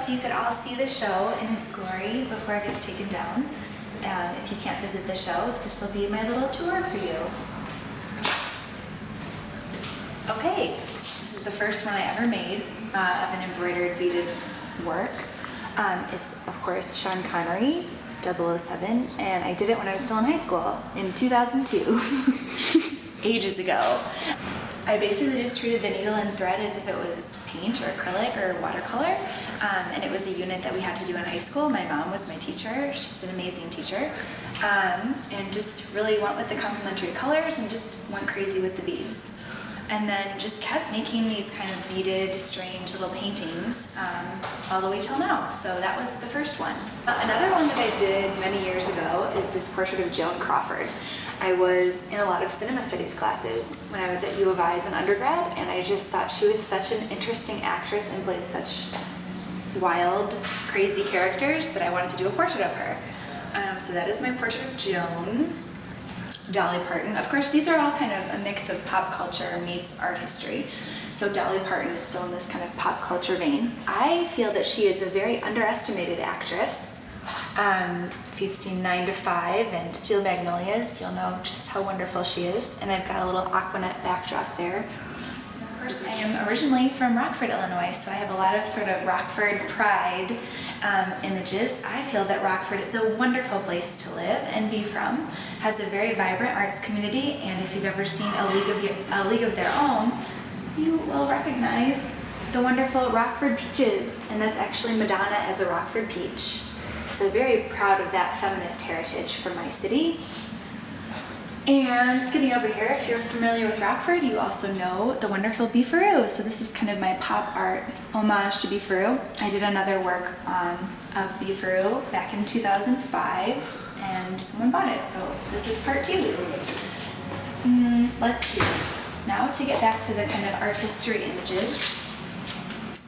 so you could all see the show in its glory before it gets taken down. If you can't visit the show, this will be my little tour for you. Okay, this is the first one I ever made of an embroidered beaded work. It's, of course, Sean Connery, 007, and I did it when I was still in high school in 2002, ages ago. I basically just treated the needle and thread as if it was paint or acrylic or watercolor, and it was a unit that we had to do in high school. My mom was my teacher. She's an amazing teacher, and just really went with the complementary colors and just went crazy with the beads. And then just kept making these kind of beaded, strange little paintings all the way till now. So that was the first one. Another one that I did many years ago is this portrait of Joan Crawford. I was in a lot of cinema studies classes when I was at U of I as an undergrad, and I just thought she was such an interesting actress and played such wild, crazy characters that I wanted to do a portrait of her. So that is my portrait of Joan. Dolly Parton. Of course, these are all kind of a mix of pop culture meets art history. So Dolly Parton is still in this kind of pop culture vein. I feel that she is a very underestimated actress. If you've seen 9 to 5 and Steel Magnolias, you'll know just how wonderful she is. And I've got a little Aquanet backdrop there. Of course, I am originally from Rockford, Illinois, so I have a lot of sort of Rockford pride images. I feel that Rockford is a wonderful place to live and be from, has a very vibrant arts community, and if you've ever seen A League of Their Own, you will recognize the wonderful Rockford peaches, and that's actually Madonna as a Rockford peach. So very proud of that feminist heritage for my city. And skipping over here, if you're familiar with Rockford, you also know the wonderful Beefaroo. So this is kind of my pop art homage to Beefaroo. I did another work of Beefaroo back in 2005, and someone bought it. So this is part 2. Let's see. Now to get back to the kind of art history images.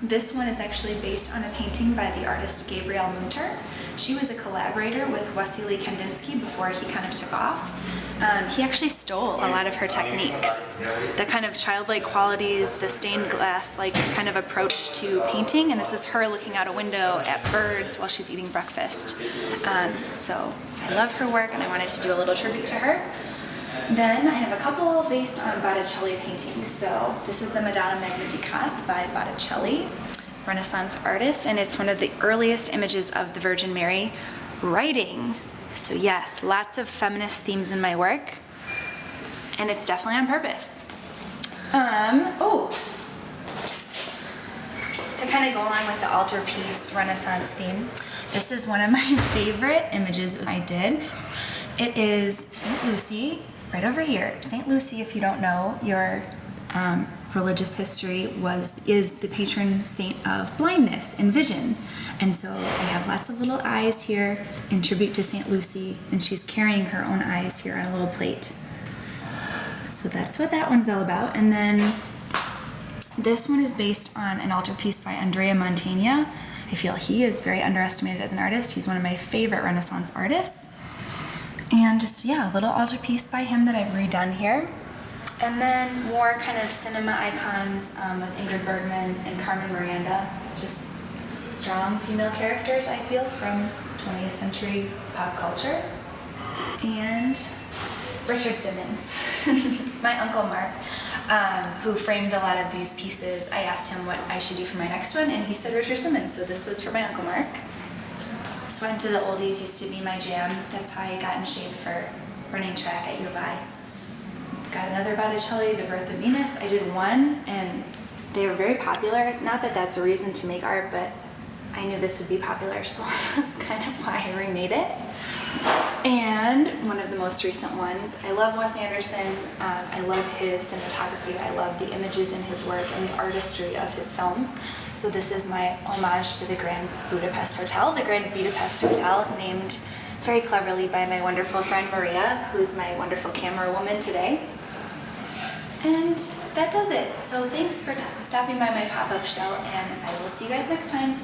This one is actually based on a painting by the artist Gabriel Motor. She was a collaborator with Wassily Kandinsky before he kind of took off. He actually stole a lot of her techniques. The kind of childlike qualities, the stained glass like kind of approach to painting, and this is her looking out a window at birds while she's eating breakfast. So I love her work and I wanted to do a little tribute to her. Then I have a couple based on Botticelli paintings. So this is the Madonna Magnificat by Botticelli, Renaissance artist, and it's one of the earliest images of the Virgin Mary riding. So yes, lots of feminist themes in my work, and it's definitely on purpose. To kind of go along with the Altarpiece Renaissance theme, this is one of my favorite images I did. It is St. Lucie, right over here. St. Lucie, if you don't know your religious history, is the patron saint of blindness and vision. And so I have lots of little eyes here in tribute to St. Lucie, and she's carrying her own eyes here on a little plate. So that's what that one's all about. And then this one is based on an altarpiece by Andrea Mantegna. I feel he is very underestimated as an artist. He's one of my favorite Renaissance artists. And just, yeah, a little altarpiece by him that I've redone here. And then more kind of cinema icons with Ingrid Bergman and Carmen Miranda. Just strong female characters, I feel, from 20th century pop culture. And Richard Simmons, my Uncle Mark, who framed a lot of these pieces. I asked him what I should do for my next one, and he said Richard Simmons, so this was for my Uncle Mark. This went to the oldies, used to be my jam. That's how I got in shape for running track at U of I. Got another Botticelli, The Birth of Venus. I did one, and they were very popular. Not that that's a reason to make art, but I knew this would be popular, so that's kind of why I remade it. And one of the most recent ones, I love Wes Anderson. I love his cinematography. I love the images in his work and the artistry of his films. So this is my homage to the Grand Budapest Hotel. The Grand Budapest Hotel, named very cleverly by my wonderful friend Maria, who is my wonderful camera woman today. And that does it. So thanks for stopping by my pop-up show, and I will see you guys next time.